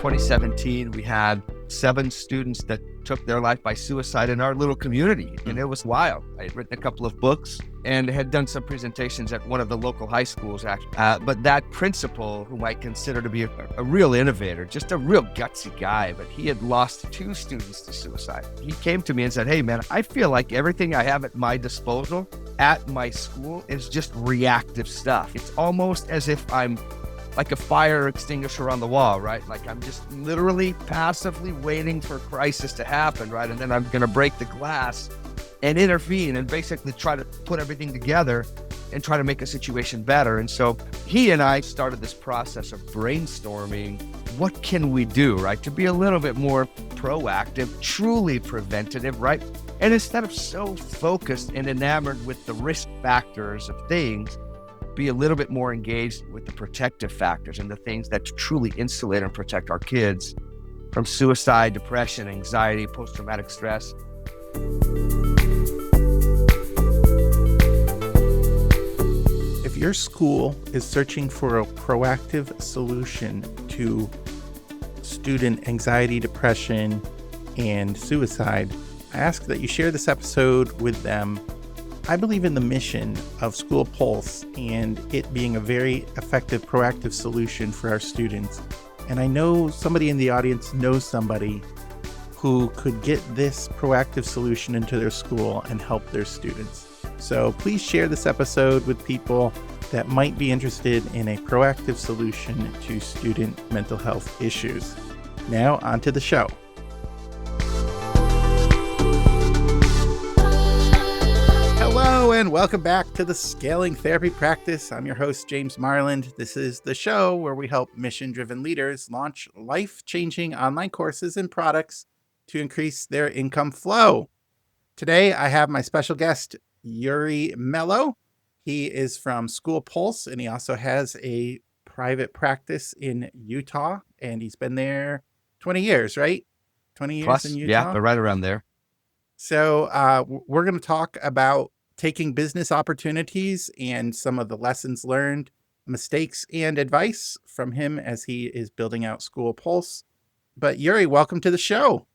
2017, we had 7 students that took their life by suicide in our little community, and it was wild. I had written a couple of books and had done some presentations at one of the local high schools, actually. But that principal, whom I consider to be a real innovator, just a real gutsy guy, but he had lost 2 students to suicide. He came to me and said, "Hey, man, I feel like everything I have at my disposal at my school is just reactive stuff. It's almost as if I'm like a fire extinguisher on the wall, right? Like I'm just literally passively waiting for a crisis to happen, right? And then I'm going to break the glass and intervene and basically try to put everything together and try to make a situation better." And so he and I started this process of brainstorming, what can we do, right? To be a little bit more proactive, truly preventative, right? And instead of so focused and enamored with the risk factors of things, be a little bit more engaged with the protective factors and the things that truly insulate and protect our kids from suicide, depression, anxiety, post-traumatic stress. If your school is searching for a proactive solution to student anxiety, depression, and suicide, I ask that you share this episode with them. I believe in the mission of SchoolPulse and it being a very effective, proactive solution for our students. And I know somebody in the audience knows somebody who could get this proactive solution into their school and help their students. So please share this episode with people that might be interested in a proactive solution to student mental health issues. Now, on to the show. Hello and welcome back to the Scaling Therapy Practice. I'm your host, James Marland. This is the show where we help mission-driven leaders launch life-changing online courses and products to increase their income flow. Today, I have my special guest, Iuri Melo. He is from SchoolPulse, and he also has a private practice in Utah, and he's been there 20 years, right? 20 years Plus, in Utah? yeah, but right around there. So we're going to talk about taking business opportunities and some of the lessons learned, mistakes, and advice from him as he is building out SchoolPulse. But Iuri, welcome to the show.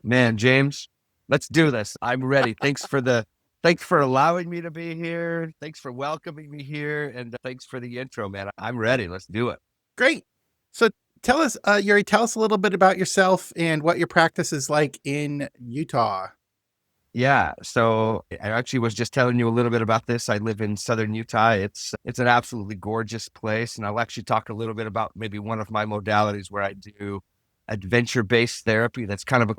Man, James, let's do this. I'm ready. Thanks for allowing me to be here. Thanks for welcoming me here. And thanks for the intro, man. I'm ready. Let's do it. Great. So tell us, Iuri, tell us a little bit about yourself and what your practice is like in Utah. Yeah. So I actually was just telling you a little bit about this. I live in southern Utah. It's an absolutely gorgeous place. And I'll actually talk a little bit about maybe one of my modalities where I do adventure-based therapy. That's kind of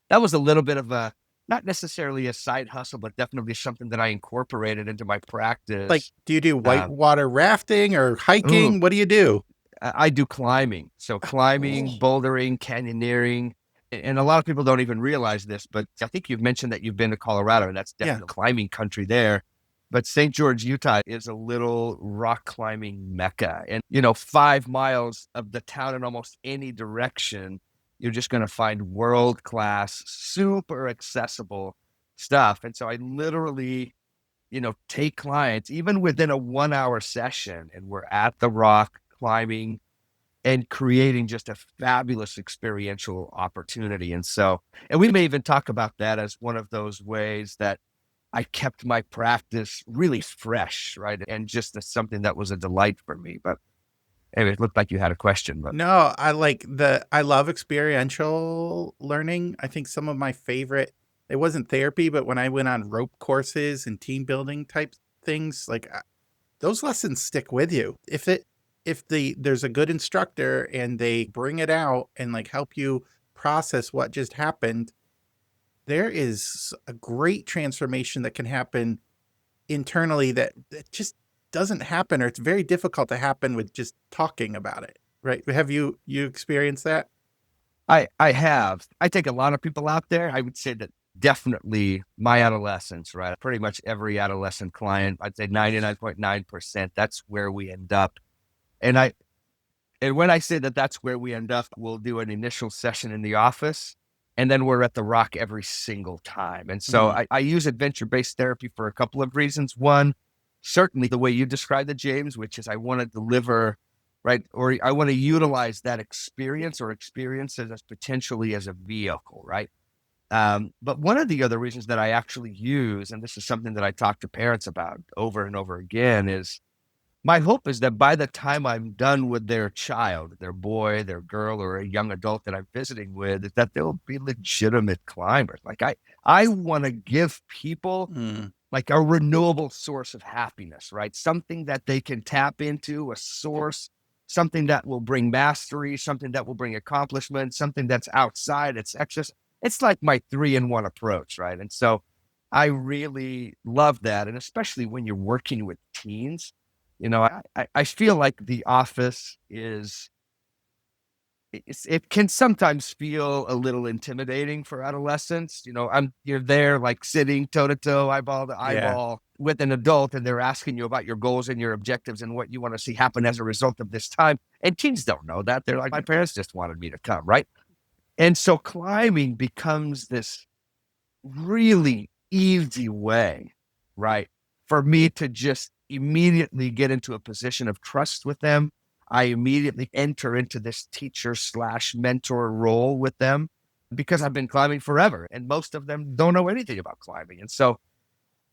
that was a little bit of a, not necessarily a side hustle, but definitely something that I incorporated into my practice. Like, do you do whitewater rafting or hiking? What do you do? I do climbing. So climbing, bouldering, canyoneering. And a lot of people don't even realize this, but I think you've mentioned that you've been to Colorado, and that's definitely climbing country there. But St. George, Utah is a little rock climbing mecca. And, 5 miles of the town in almost any direction, you're just going to find world-class, super accessible stuff. And so I literally, take clients, even within a 1-hour session, and we're at the rock climbing and creating just a fabulous experiential opportunity. And we may even talk about that as one of those ways that I kept my practice really fresh, right? And just something that was a delight for me. But anyway, it looked like you had a question. But no, I love experiential learning. I think some of my favorite, it wasn't therapy, but when I went on rope courses and team building type things, like those lessons stick with you. If there's a good instructor and they bring it out and like help you process what just happened, there is a great transformation that can happen internally that just doesn't happen, or it's very difficult to happen with just talking about it, right? Have you experienced that? I have. I take a lot of people out there. I would say that definitely my adolescents, right? Pretty much every adolescent client, I'd say 99.9%, that's where we end up. And when I say that that's where we end up, we'll do an initial session in the office, and then we're at the rock every single time. And so I use adventure-based therapy for a couple of reasons. One, certainly the way you described it, James, which is I want to deliver right? Or I want to utilize that experience or experiences as potentially as a vehicle, right? But one of the other reasons that I actually use, and this is something that I talk to parents about over and over again, is my hope is that by the time I'm done with their child, their boy, their girl, or a young adult that I'm visiting with, is that they'll be legitimate climbers. Like I want to give people Mm. like a renewable source of happiness, right? Something that they can tap into, a source, something that will bring mastery, something that will bring accomplishment, something that's outside. It's like my 3-in-1 approach, right? And so I really love that. And especially when you're working with teens, I feel like the office it can sometimes feel a little intimidating for adolescents. You're there like sitting toe to toe, eyeball to Yeah. eyeball with an adult, and they're asking you about your goals and your objectives and what you want to see happen as a result of this time. And teens don't know that. They're like, my parents just wanted me to come, right? And so climbing becomes this really easy way, right, for me to just immediately get into a position of trust with them. I immediately enter into this teacher slash mentor role with them because I've been climbing forever and most of them don't know anything about climbing.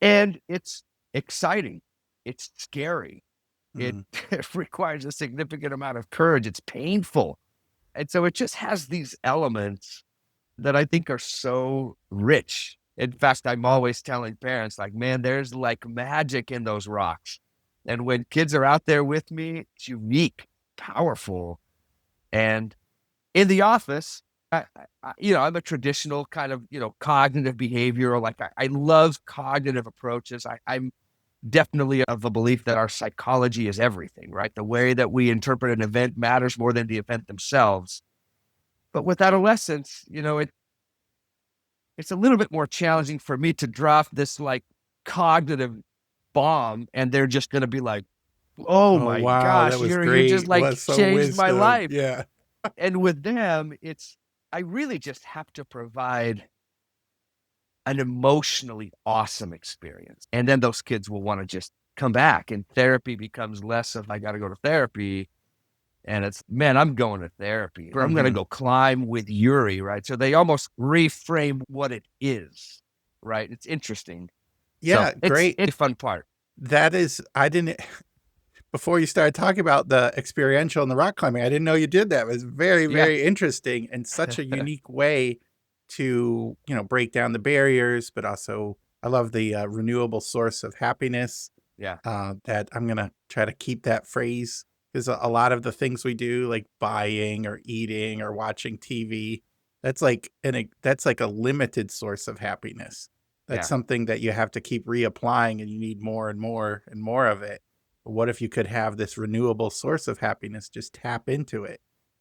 And it's exciting. It's scary. It, Mm. it requires a significant amount of courage. It's painful. And so it just has these elements that I think are so rich. In fact, I'm always telling parents, like, man, there's like magic in those rocks. And when kids are out there with me, it's unique, powerful. And in the office, I'm a traditional kind of, cognitive behavioral. Like I love cognitive approaches. I'm definitely of the belief that our psychology is everything, right? The way that we interpret an event matters more than the event themselves. But with adolescents, it's a little bit more challenging for me to drop this like cognitive bomb and they're just going to be like, oh Oh, my wow. That gosh, was you just great. like What so changed my wisdom. life. Yeah. And with them, I really just have to provide an emotionally awesome experience. And then those kids will want to just come back and therapy becomes less of, I got to go to therapy. And it's, man, I'm going to therapy or I'm going to Hmm. go climb with Iuri, right? So they almost reframe what it is, right? It's interesting. So Yeah. it's Great. a fun part. That is, I didn't, before you started talking about the experiential and the rock climbing, I didn't know you did that. It was very, Yeah. very interesting and such a unique way to, break down the barriers, but also I love the renewable source of happiness. Yeah. That I'm going to try to keep that phrase because a lot of the things we do, like buying or eating or watching TV, that's like a limited source of happiness. That's Yeah. something that you have to keep reapplying and you need more and more and more of it. But what if you could have this renewable source of happiness? Just tap into it.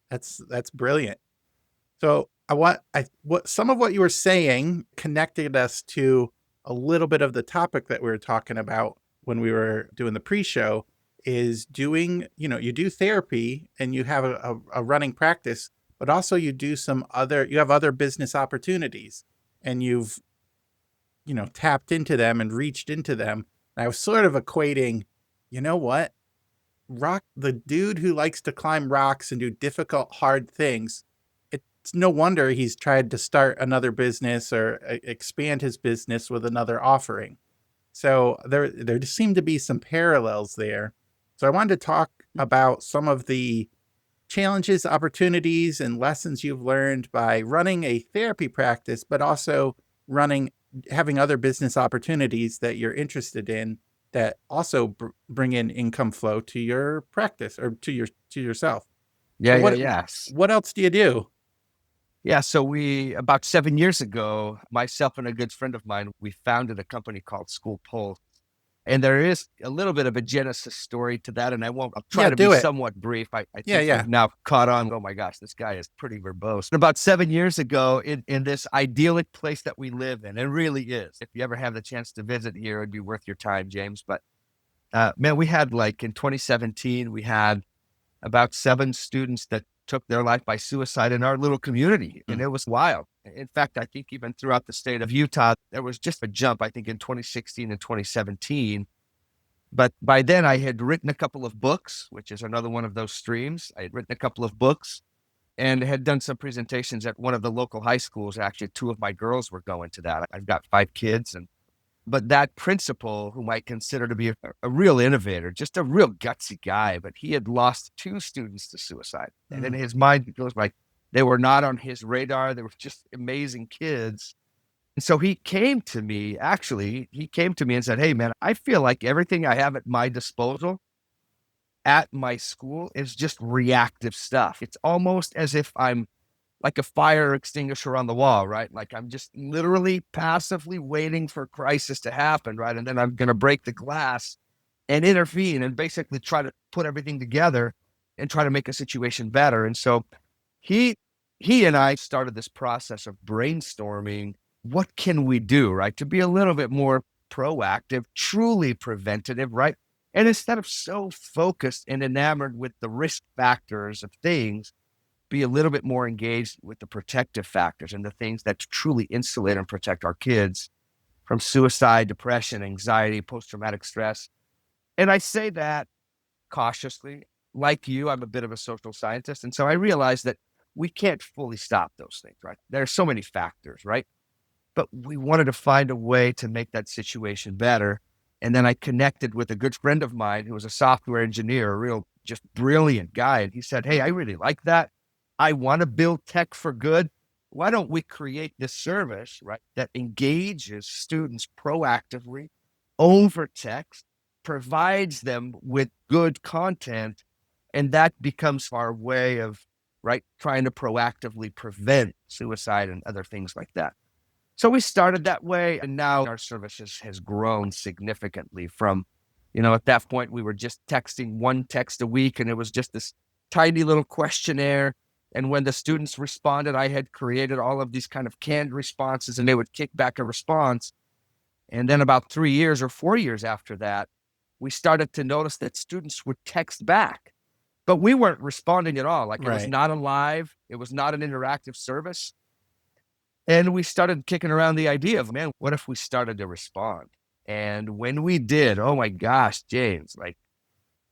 That's brilliant. So what some of what you were saying connected us to a little bit of the topic that we were talking about when we were doing the pre-show is doing, you do therapy and you have a running practice, but also you have other business opportunities and you've, tapped into them and reached into them. And I was sort of equating, you know what? The dude who likes to climb rocks and do difficult, hard things, it's no wonder he's tried to start another business or expand his business with another offering. So there just seem to be some parallels there. So I wanted to talk about some of the challenges, opportunities, and lessons you've learned by running a therapy practice, but also having other business opportunities that you're interested in that also bring in income flow to your practice or to yourself. Yeah. So Yeah. Yes. what else do you do? Yeah. So about 7 years ago, myself and a good friend of mine, we founded a company called SchoolPulse. And there is a little bit of a genesis story to that. And I'll try Yeah, to be do it. somewhat brief. I Yeah, think yeah. you've now caught on. Oh my gosh, this guy is pretty verbose. About 7 years ago, in this idyllic place that we live in, it really is. If you ever have the chance to visit here, it'd be worth your time, James. But man, we had like in 2017, we had about 7 students that took their life by suicide in our little community. And Mm. it was wild. In fact, I think even throughout the state of Utah, there was just a jump, I think in 2016 and 2017 But by then I had written a couple of books, which is another one of those streams. I had written a couple of books and had done some presentations at one of the local high schools. Actually, two of my girls were going to that. I've got 5 kids. But that principal, whom I consider to be a real innovator, just a real gutsy guy, but he had lost 2 students to suicide. And in his mind, it goes like they were not on his radar. They were just amazing kids. And so he came to me, and said, "Hey, man, I feel like everything I have at my disposal at my school is just reactive stuff. It's almost as if I'm like a fire extinguisher on the wall, right? Like I'm just literally passively waiting for crisis to happen, right? And then I'm going to break the glass and intervene and basically try to put everything together and try to make a situation better." And so he and I started this process of brainstorming, what can we do, right? To be a little bit more proactive, truly preventative, right? And instead of so focused and enamored with the risk factors of things, be a little bit more engaged with the protective factors and the things that truly insulate and protect our kids from suicide, depression, anxiety, post-traumatic stress. And I say that cautiously. Like you, I'm a bit of a social scientist. And so I realize that we can't fully stop those things, right? There are so many factors, right? But we wanted to find a way to make that situation better. And then I connected with a good friend of mine who was a software engineer, a real just brilliant guy. And he said, "Hey, I really like that. I want to build tech for good. Why don't we create this service, right, that engages students proactively over text, provides them with good content, and that becomes our way of, right, trying to proactively prevent suicide and other things like that." So we started that way, and now our services has grown significantly from, at that point, we were just texting one text a week, and it was just this tiny little questionnaire. And when the students responded, I had created all of these kind of canned responses, and they would kick back a response. And then about 3 years or 4 years after that, we started to notice that students would text back, but we weren't responding at all. Like it was Right. not alive. It was not an interactive service. And we started kicking around the idea of, man, what if we started to respond? And when we did, oh my gosh, James, like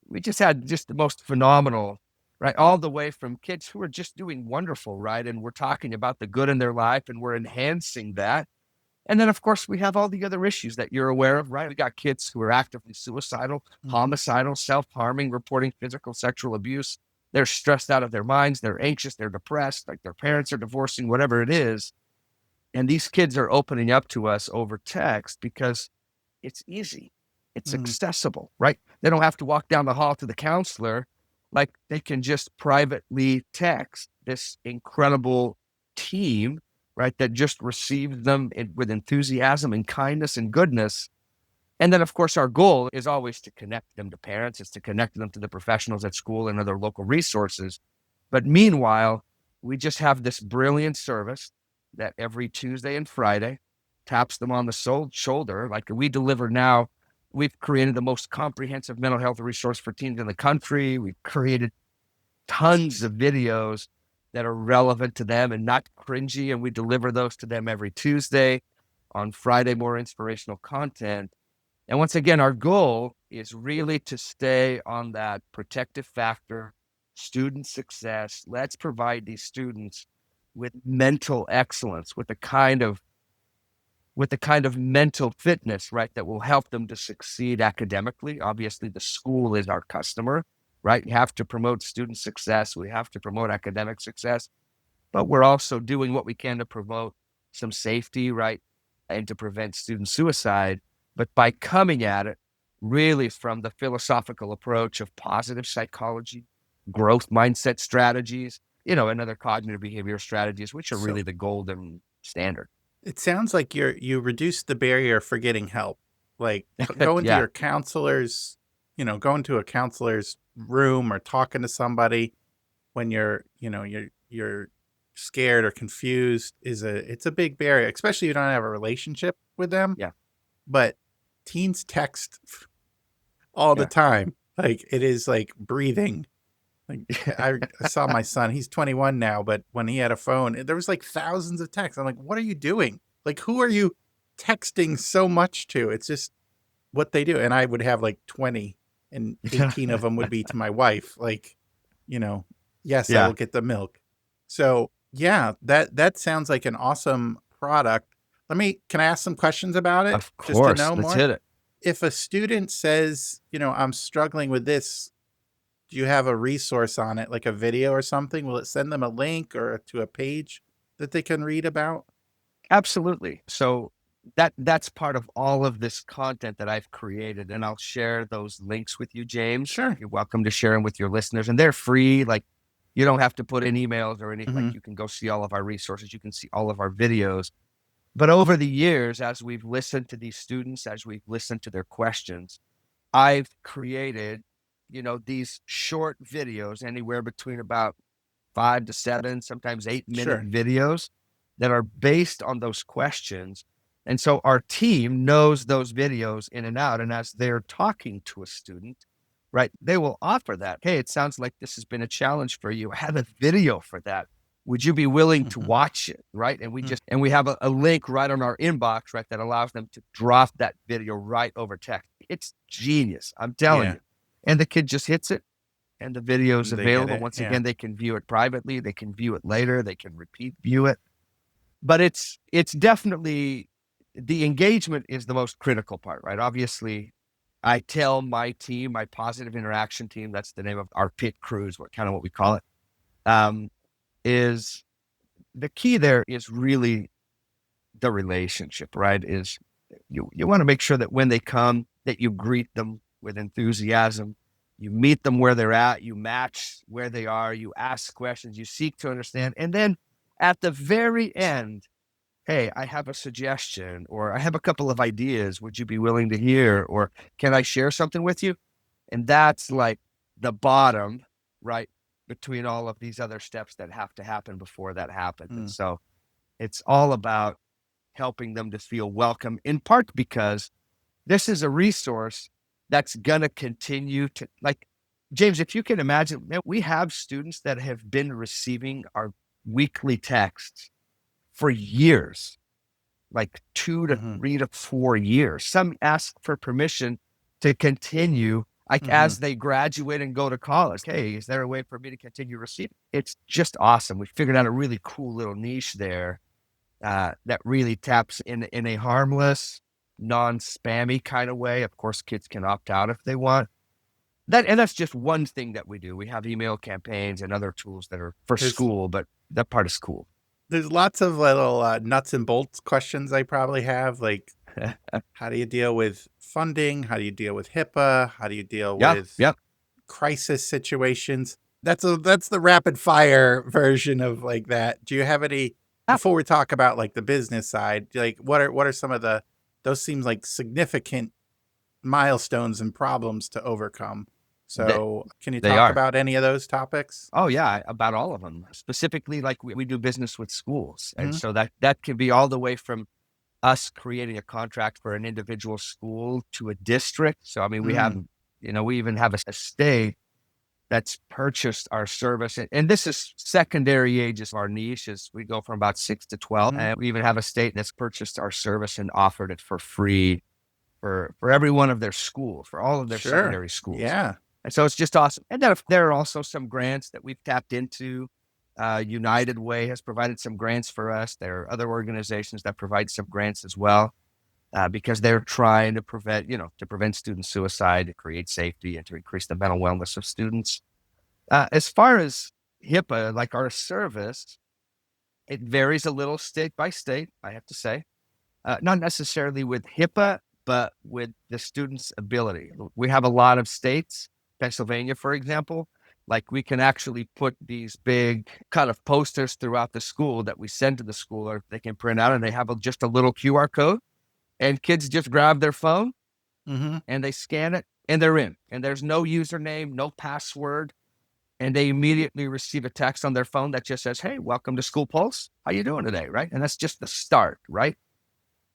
we just had just the most phenomenal, right? All the way from kids who are just doing wonderful, right? And we're talking about the good in their life and we're enhancing that. And then, of course, we have all the other issues that you're aware of, right? We got kids who are actively suicidal, homicidal, self-harming, reporting physical, sexual abuse. They're stressed out of their minds. They're anxious. They're depressed. Like their parents are divorcing, whatever it is. And these kids are opening up to us over text because it's easy. It's accessible, right? They don't have to walk down the hall to the counselor. Like they can just privately text this incredible team, right? That just receives them with enthusiasm and kindness and goodness. And then, of course, our goal is always to connect them to parents, is to connect them to the professionals at school and other local resources. But meanwhile, we just have this brilliant service that every Tuesday and Friday taps them on the shoulder. Like we deliver now, we've created the most comprehensive mental health resource for teens in the country. We've created tons of videos that are relevant to them and not cringy. And we deliver those to them every Tuesday. On Friday, more inspirational content. And once again, our goal is really to stay on that protective factor, student success. Let's provide these students with mental excellence, with the kind of mental fitness, right, that will help them to succeed academically. Obviously, the school is our customer, right? You have to promote student success. We have to promote academic success, but we're also doing what we can to promote some safety, right, and to prevent student suicide. But by coming at it really from the philosophical approach of positive psychology, growth mindset strategies, and other cognitive behavior strategies, which are really the golden standard. It sounds like you reduced the barrier for getting help. Like going to Yeah. your counselor's, going to a counselor's room or talking to somebody when you're scared or confused it's a big barrier, especially if you don't have a relationship with them. Yeah. But teens text all the time. Like it is like breathing. Like I saw my son, he's 21 now, but when he had a phone, there was like thousands of texts. I'm like, what are you doing? Like, who are you texting so much to? It's just, what they do. And I would have like 20, and 18 of them would be to my wife. Like, yes, I Yeah, will get the milk. So yeah, that sounds like an awesome product. Can I ask some questions about it of just to course. know Let's more? hit it. If a student says, I'm struggling with this, do you have a resource on it, like a video or something? Will it send them a link or to a page that they can read about? Absolutely. So that's part of all of this content that I've created, and I'll share those links with you, James. Sure. You're welcome to share them with your listeners, and they're free. Like, you don't have to put in emails or anything. Like, Hmm. you can go see all of our resources. You can see all of our videos. But over the years, as we've listened to these students, as we've listened to their questions, I've created, these short videos, anywhere between about 5 to 7, sometimes 8-minute Sure. videos that are based on those questions. And so our team knows those videos in and out. And as they're talking to a student, right, they will offer that. Hey, it sounds like this has been a challenge for you. I have a video for that. Would you be willing to Hmm. watch it? Right. And we have a link right on our inbox, right, that allows them to drop that video right over text. It's genius. I'm telling Yeah. you. And the kid just hits it, and the video is And they get available. it. Once Yeah. again, they can view it privately. They can view it later. They can repeat view it. But it's definitely, the engagement is the most critical part, right? Obviously, I tell my team, my positive interaction team, that's the name of our pit crews, what we call it, um, is the key there is really the relationship, right? Is you want to make sure that when they come, that you greet them with enthusiasm. You meet them where they're at, you match where they are, you ask questions, you seek to understand. And then at the very end, hey, I have a suggestion, or I have a couple of ideas. Would you be willing to hear? Or can I share something with you? And that's like the bottom, right? Between all of these other steps that have to happen before that happens. And Mm. so it's all about helping them to feel welcome, in part because this is a resource that's going to continue to, like, James, if you can imagine, man, we have students that have been receiving our weekly texts for years, like 2 to Hmm. 3 to 4 years. Some ask for permission to continue, like, Hmm. as they graduate and go to college. Hey, is there a way for me to continue receiving? It's just awesome. We figured out a really cool little niche there, that really taps in a harmless, non-spammy kind of way. Of course, kids can opt out if they want. That's just one thing that we do. We have email campaigns and other tools that are for There's school, but that part is cool. there's lots of little nuts and bolts questions I probably have, like how do you deal with funding? How do you deal with HIPAA? How do you deal Yeah, with yep. crisis situations? That's the rapid fire version of like that. Do you have any, Ah, before we talk about like the business side, like what are some of the, those seems like significant milestones and problems to overcome. they, So, can you they talk are. about any of those topics? Oh yeah, about all of them. Specifically, like we do business with schools, and Mhm. so that can be all the way from us creating a contract for an individual school to a district. So I mean, Mm. we even have a state that's purchased our service. And this is secondary ages. Our niche is we go from about 6 to 12. Mhm. And we even have a state that's purchased our service and offered it for free for every one of their schools, for all of their Sure. secondary schools. Yeah. And so it's just awesome. And then there are also some grants that we've tapped into. United Way has provided some grants for us. There are other organizations that provide some grants as well, because they're trying to prevent student suicide, to create safety, and to increase the mental wellness of students. As far as HIPAA, like our service, it varies a little state by state, I have to say. Not necessarily with HIPAA, but with the student's ability. We have a lot of states, Pennsylvania, for example, like we can actually put these big kind of posters throughout the school that we send to the school, or they can print out, and they have just a little QR code, and kids just grab their phone Mhm. and they scan it and they're in, and there's no username, no password, and they immediately receive a text on their phone that just says, hey, welcome to School Pulse, how you doing today, right? And that's just the start, right?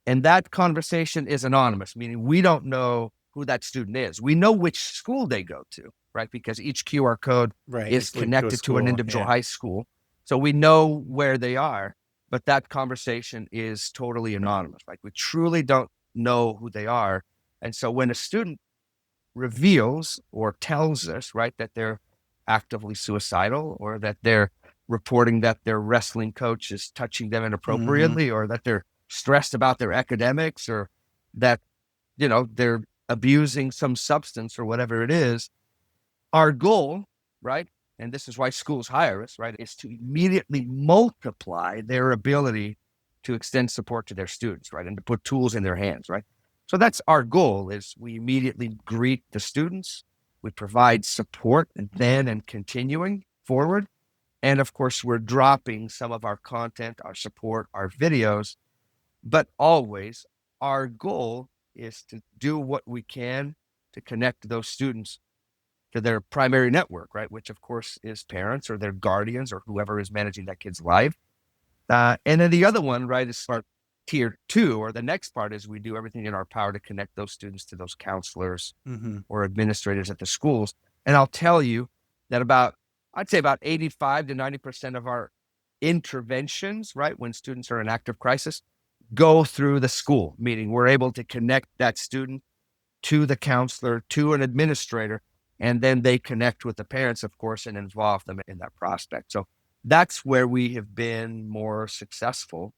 And that conversation is anonymous, meaning we don't know who that student is. We know which school they go to, right? Because each QR code Right. is It's linked to a connected to an school. individual Yeah. high school. So we know where they are, but that conversation is totally anonymous. Like, we truly don't know who they are And so when a student reveals or tells us, right, that they're actively suicidal, or that they're reporting that their wrestling coach is touching them Hmm. inappropriately, or that they're stressed about their academics, or that, they're abusing some substance or whatever it is, our goal, right, and this is why schools hire us, right, is to immediately multiply their ability to extend support to their students, right, and to put tools in their hands, right. So that's our goal: is we immediately greet the students, we provide support and then and continuing forward. And of course, we're dropping some of our content, our support, our videos, but always our goal is to do what we can to connect those students to their primary network, right? Which of course is parents or their guardians or whoever is managing that kid's life. And then the other one, right, is our tier two, or the next part is we do everything in our power to connect those students to those counselors Hmm. or administrators at the schools. And I'll tell you that I'd say about 85 to 90% of our interventions, right, when students are in active crisis, go through the school, meaning we're able to connect that student to the counselor, to an administrator, and then they connect with the parents, of course, and involve them in that prospect. So that's where we have been more successful.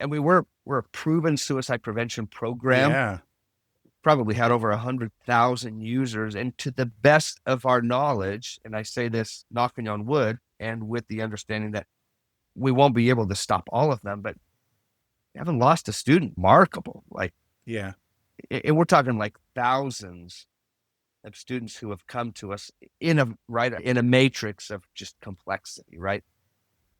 And we're a proven suicide prevention program, Yeah. probably had over 100,000 users. And to the best of our knowledge, and I say this knocking on wood, and with the understanding that we won't be able to stop all of them, but we haven't lost a student. Remarkable. Like, Yeah. and we're talking like thousands of students who have come to us in a matrix of just complexity, right?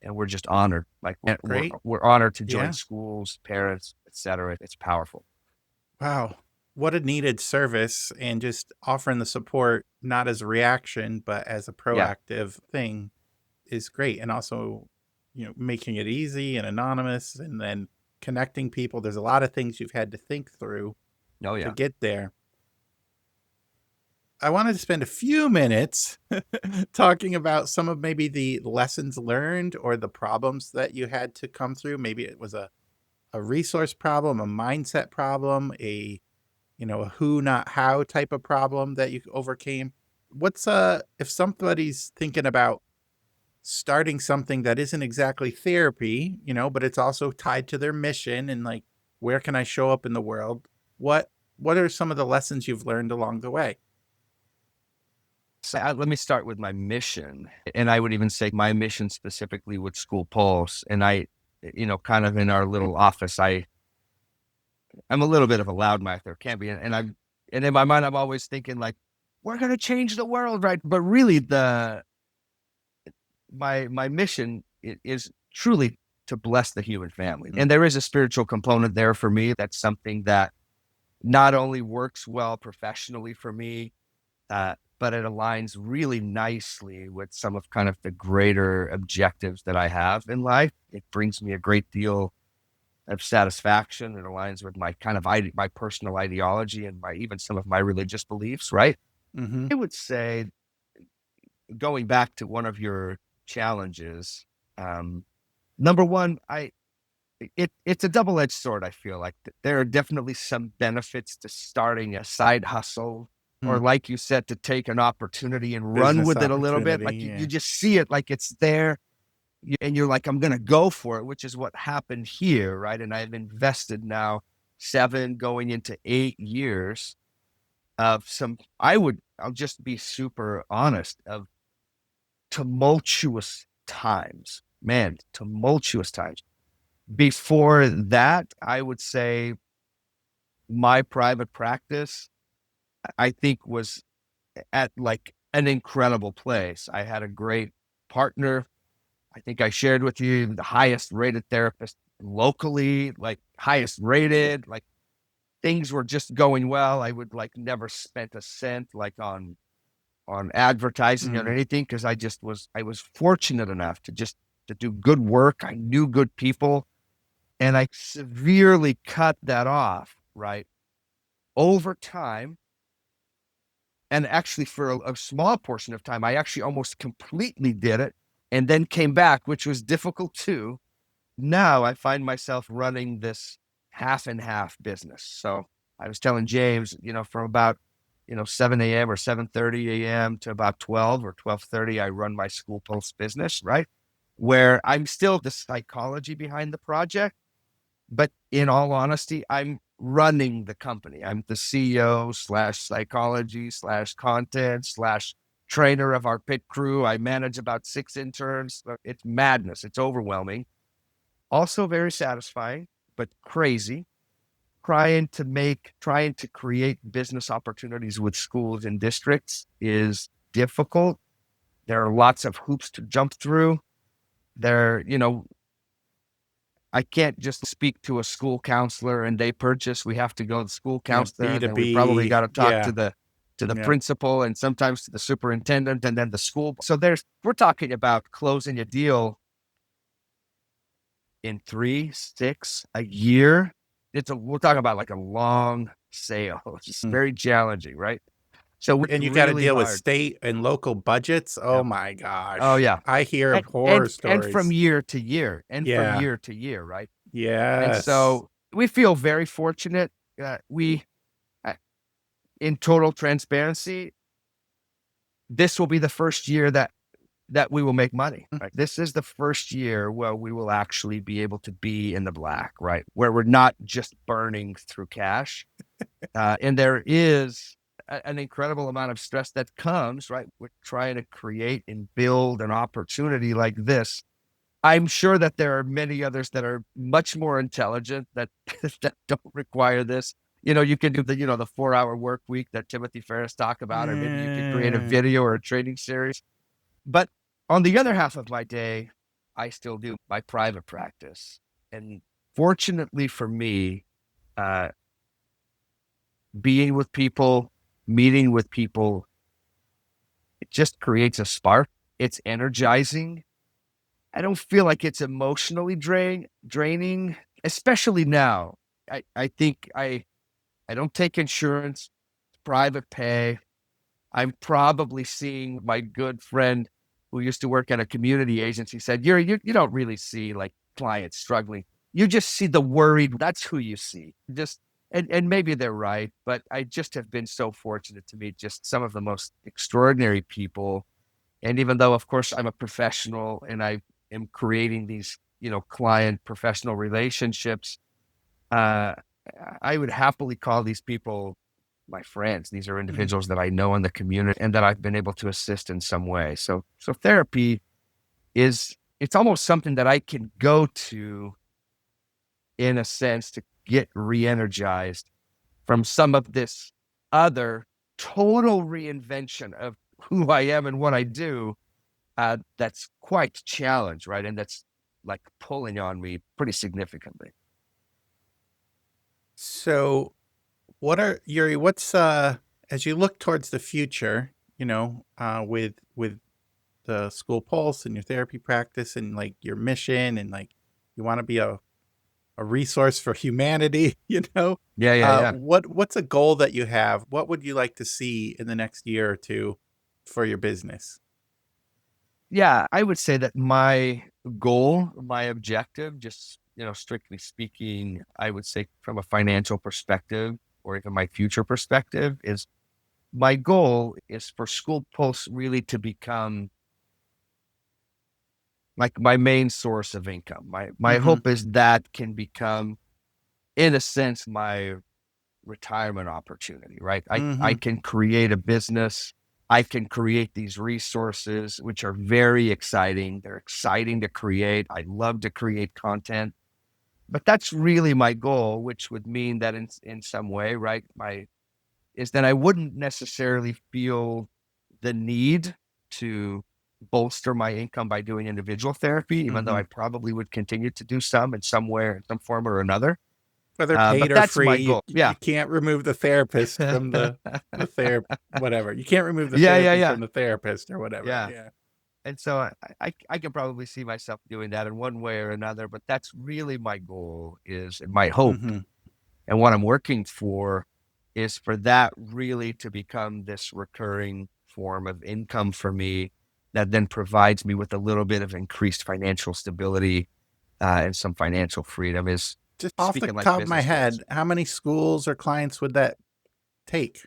And we're just honored. Like, we're Great. we're honored to join Yeah. schools, parents, etc. It's powerful. Wow. What a needed service, and just offering the support not as a reaction but as a Yeah. proactive thing is great. And also, making it easy and anonymous, and then connecting people. There's a lot of things you've had to think through Oh to yeah. get there. I wanted to spend a few minutes talking about some of maybe the lessons learned or the problems that you had to come through. Maybe it was a resource problem, a mindset problem, a who not how type of problem that you overcame. What's if somebody's thinking about starting something that isn't exactly therapy, but it's also tied to their mission, and like, where can I show up in the world? What are some of the lessons you've learned along the way? So let me start with my mission. And I would even say my mission specifically with School Pulse. And kind of in our little office, I'm a little bit of a loudmouth, there can be. And in my mind, I'm always thinking like, we're going to change the world, right? But really my mission is truly to bless the human family. Mm. And there is a spiritual component there for me. That's something that not only works well professionally for me, but it aligns really nicely with some of kind of the greater objectives that I have in life. It brings me a great deal of satisfaction. It aligns with my kind of my personal ideology and my even some of my religious beliefs, right? Mm-hmm. I would say, going back to one of your challenges, um, number one, it's a double-edged sword. I feel like there are definitely some benefits to starting a side hustle, or Mm. like you said, to take an opportunity and run Business with it a little bit. opportunity. Like you Yeah. just see it like it's there, and you're like, I'm going to go for it, which is what happened here, right? And I've invested now 7 going into 8 years of I'll just be super honest, of tumultuous times, man, tumultuous times. Before that, I would say my private practice, I think, was at like an incredible place. I had a great partner. I think I shared with you the highest rated therapist locally, like highest rated, like things were just going well. I would like never spent a cent like on advertising or Mm. anything, because I was fortunate enough to do good work. I knew good people, and I severely cut that off, right? Over time, and actually for a small portion of time, I actually almost completely did it and then came back, which was difficult too. Now I find myself running this half and half business. So I was telling James, from about, 7 a.m. or 7:30 a.m. to about 12 or 12:30, I run my School Pulse business, right? Where I'm still the psychology behind the project, but in all honesty, I'm running the company. I'm the CEO slash psychology slash content slash trainer of our pit crew. I manage about 6 interns. It's madness. It's overwhelming. Also very satisfying, but crazy. Trying to create business opportunities with schools and districts is difficult. There are lots of hoops to jump through. I can't just speak to a school counselor and they purchase. We have to go to the school Yeah, counselor, and then we probably B2B. got to talk Yeah. to the Yeah. principal, and sometimes to the superintendent, and then the school. So we're talking about closing a deal in 3, 6, a year. We're talking about like a long sale. It's Mm. very challenging, right? So it's And you got to really deal with hard. state and local budgets. Oh Yep. my Oh gosh. yeah. I hear And, horror and from stories. year to year, Yeah. right? And Yes. so we feel very fortunate. Uh, in total transparency, this will be the first year that we will make money. Mm. Right? This is the first year where we will actually be able to be in the black, right? Where we're not just burning through cash. And there is an incredible amount of stress that comes, right? We're trying to create and build an opportunity like this. I'm sure that there are many others that are much more intelligent that that don't require this. You can do the 4-hour work week that Timothy Ferriss talked about, or maybe you could create a Mm. video or a training series. But on the other half of my day, I still do my private practice. And fortunately for me, uh, being with people, meeting with people, it just creates a spark. It's energizing. I don't feel like it's emotionally draining, especially now. I think I don't take insurance, private pay. I'm probably seeing my good friend who used to work at a community agency said, you don't really see like clients struggling. You just see the worried. That's who you see. And maybe they're right, but I just have been so fortunate to meet just some of the most extraordinary people. And even though, of course, I'm a professional and I am creating these, client professional relationships, uh, I would happily call these people my friends. These are Mhm. individuals that I know in the community and that I've been able to assist in some way. So therapy it's almost something that I can go to in a sense to get re-energized from some of this other total reinvention of who I am and what I do. That's quite a challenge, right? And that's like pulling on me pretty significantly. So Yuri, what's as you look towards the future, with the School Pulse and your therapy practice and like your mission and like you want to be a resource for humanity, Yeah, yeah, yeah. what's a goal that you have? What would you like to see in the next year or two for your business? Yeah, I would say that my goal, my objective, just, strictly speaking, I would say from a financial perspective or even my future perspective is my goal is for School Pulse really to become like my main source of income. My Mhm. hope is that can become, in a sense, my retirement opportunity, right? I Mhm. can create a business. I can create these resources, which are very exciting. They're exciting to create. I love to create content, but that's really my goal, which would mean that in some way, right? Is that I wouldn't necessarily feel the need to bolster my income by doing individual therapy, even though I Mhm. probably would continue to do some in somewhere, in some form or another. Whether paid But or that's free, my you goal. you Yeah. can't remove the therapist from the whatever. You can't remove the Yeah, yeah, therapy yeah, from the therapist or whatever. yeah. Yeah. And so I can probably see myself doing that in one way or another, but that's really my goal is and my hope. Mhm. And what I'm working for is for that really to become this recurring form of income for me that then provides me with a little bit of increased financial stability and some financial freedom is Just off the speaking like top of my business head, terms. how many schools or clients would that take?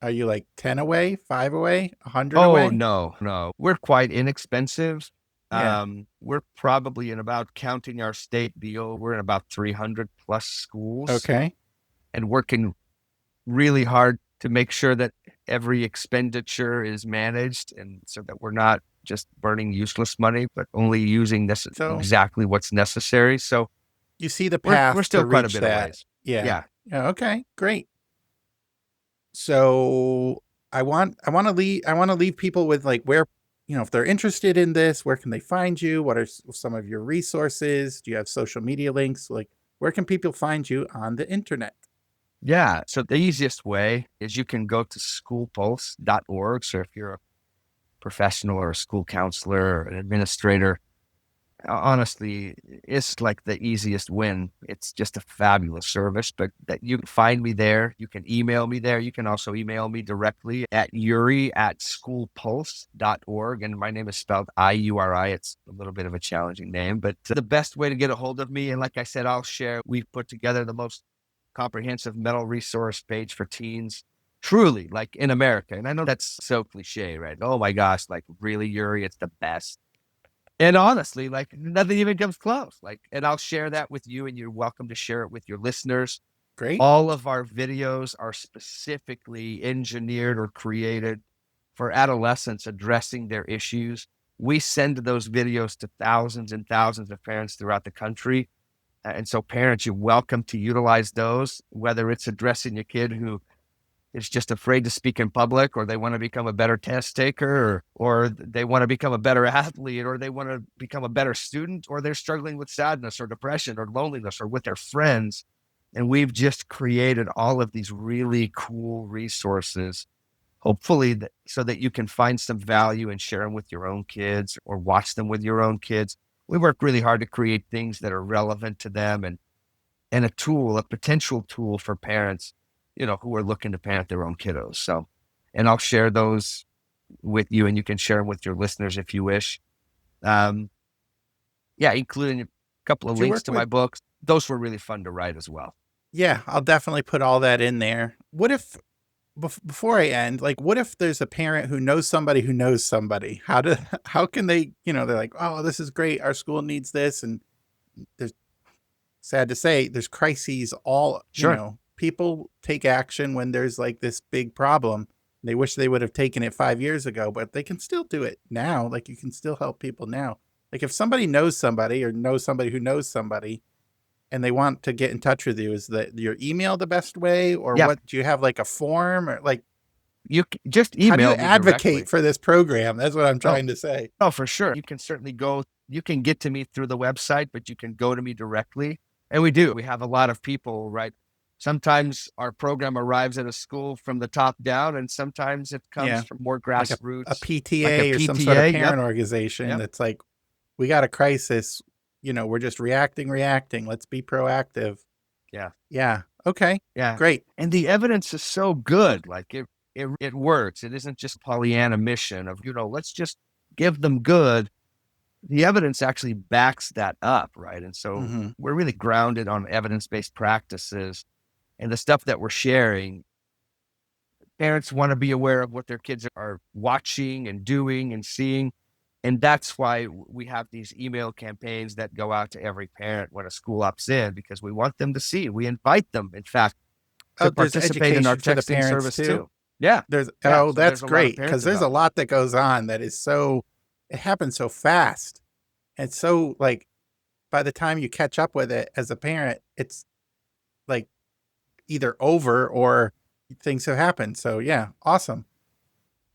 Are you like 10 away, 5 away, 100 Oh, away? no, no. We're quite inexpensive. Yeah. We're probably in about, counting our state deal, we're in about 300 plus schools Okay. and working really hard to make sure that every expenditure is managed and so that we're not just burning useless money, but only using this So exactly what's necessary. So you see the we're path to still quite a reach bit of that. ways. Yeah. Yeah. Yeah. Okay. Great. So I want to leave people with like where, if they're interested in this, where can they find you? What are some of your resources? Do you have social media links? Like where can people find you on the internet? Yeah. So the easiest way is you can go to schoolpulse.org. So if you're a professional or a school counselor or an administrator, honestly, it's like the easiest win. It's just a fabulous service, but that you can find me there. You can email me there. You can also email me directly at Iuri@schoolpulse.org. And my name is spelled Iuri. It's a little bit of a challenging name, but the best way to get a hold of me. And like I said, I'll share, we've put together the most comprehensive mental resource page for teens. Truly, like in America. And I know that's so cliche, right? Oh my gosh, like really, Yuri, it's the best. And honestly, like nothing even comes close. Like, and I'll share that with you, and you're welcome to share it with your listeners. Great. All of our videos are specifically engineered or created for adolescents addressing their issues. We send those videos to thousands and thousands of parents throughout the country. And so, parents, you're welcome to utilize those, whether it's addressing your kid who is just afraid to speak in public, or they want to become a better test taker, or they want to become a better athlete, or they want to become a better student, or they're struggling with sadness or depression or loneliness or with their friends. And we've just created all of these really cool resources, hopefully so that you can find some value and share them with your own kids or watch them with your own kids. We work really hard to create things that are relevant to them, and a tool, a potential tool for parents, who are looking to parent their own kiddos. So, and I'll share those with you, and you can share them with your listeners if you wish. Um, yeah, including a couple of Do you links work to with my books. Those were really fun to write as well. Yeah, I'll definitely put all that in there. What if before I end, like what if there's a parent who knows somebody who knows somebody? How can they, they're like, "Oh, this is great. Our school needs this." And there's sad to say, there's crises all, Sure. people take action when there's like this big problem. They wish they would have taken it 5 years ago, but they can still do it now. Like you can still help people now. Like if somebody knows somebody or knows somebody who knows somebody and they want to get in touch with you, is that your email the best way, or Yeah. what? Do you have like a form, or like, You just how do you email me directly. advocate for this program? That's what I'm Oh, trying to say. oh, for sure. You can certainly you can get to me through the website, but you can go to me directly. And we do. We have a lot of people, right? Sometimes our program arrives at a school from the top down, and sometimes it comes Yeah. from more Like a grassroots, like a PTA or some sort of PTA. Yep. parent organization Yep. that's like, we got a crisis, we're just reacting. Let's be proactive. Yeah. Yeah. Okay. Yeah. Great. And the evidence is so good. Like it works. It isn't just Pollyanna mission of, let's just give them good. The evidence actually backs that up, right? And so Hmm. we're really grounded on evidence-based practices, and the stuff that we're sharing. Parents want to be aware of what their kids are watching and doing and seeing. And that's why we have these email campaigns that go out to every parent when a school opts in, because we want them to see. We invite them, in fact, Oh, to there's participate in our education for the texting parents service too. too. Yeah. Yeah. So That's there's a lot of great. Cause parents there's a involved. lot that goes on that is it happens so fast. And so like, by the time you catch up with it as a parent, it's like either over or things have happened. So yeah, awesome.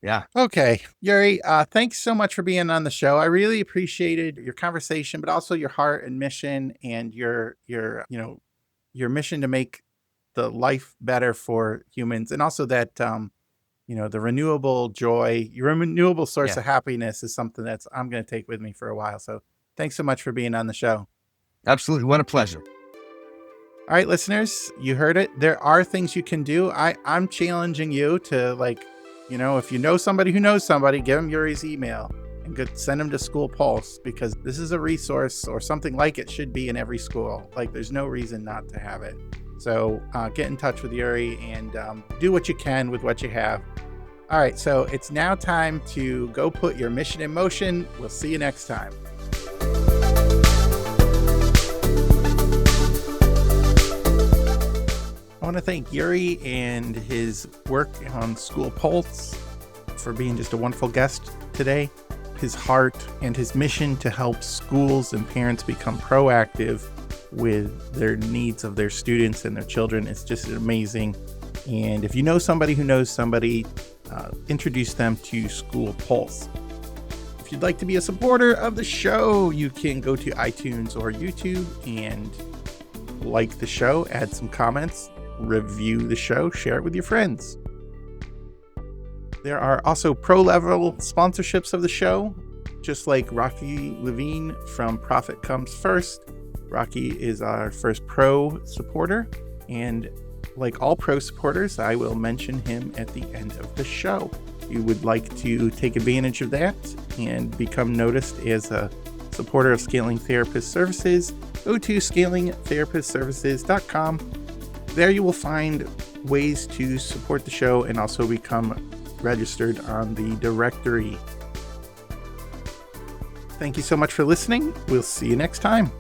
Yeah. Okay, Yuri, thanks so much for being on the show. I really appreciated your conversation, but also your heart and mission, and your mission to make the life better for humans, and also that the renewable joy, your renewable source Yeah. of happiness is something that's I'm going to take with me for a while. So thanks so much for being on the show. Absolutely. What a pleasure. All right, listeners, you heard it. There are things you can do. I'm challenging you to, like, if you know somebody who knows somebody, give them Yuri's email. and send them to SchoolPulse, because this is a resource, or something like it should be in every school. Like, there's no reason not to have it. So get in touch with Iuri and do what you can with what you have. All right, so it's now time to go put your mission in motion. We'll see you next time. I want to thank Iuri and his work on SchoolPulse for being just a wonderful guest today. His heart and his mission to help schools and parents become proactive with their needs of their students and their children is just amazing. And if you know somebody who knows somebody, introduce them to SchoolPulse. If you'd like to be a supporter of the show, you can go to iTunes or YouTube and like the show, add some comments, review the show, share it with your friends. There are also pro-level sponsorships of the show, just like Rocky Levine from Profit Comes First. Rocky is our first pro supporter, and like all pro supporters, I will mention him at the end of the show. If you would like to take advantage of that and become noticed as a supporter of Scaling Therapist Services, go to scalingtherapistservices.com. There you will find ways to support the show and also become registered on the directory. Thank you so much for listening. We'll see you next time.